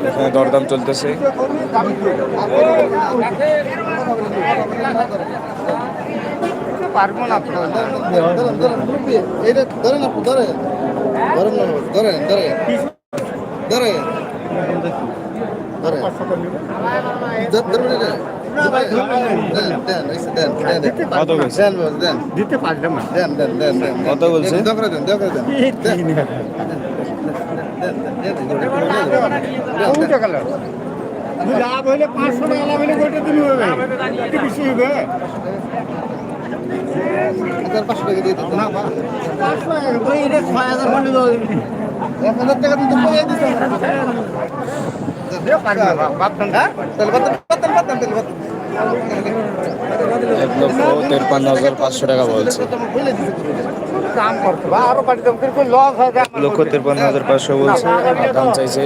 এখানে দরদাম চলতেছে। পারবো না কত বলছে? দিতে পারলাম না। কত বলছে? লাভ হইলে 500 টাকা লাভ হইলে গোটা দিন হবে, একটু বেশি হবে। 500 টাকা দিয়ে দিতে না, 500 টাকা ওই এটা 6000 মানে 1000 টাকা দিতে পেয়ে দিতে দেও পারবে বাপন হ্যাঁ তাহলে বাতন 1,53,500 টাকা বলছে। কাম করতে বা আরো পাটি দাম করে লস হয়। 1,53,500 বলছে, দাম চাইছে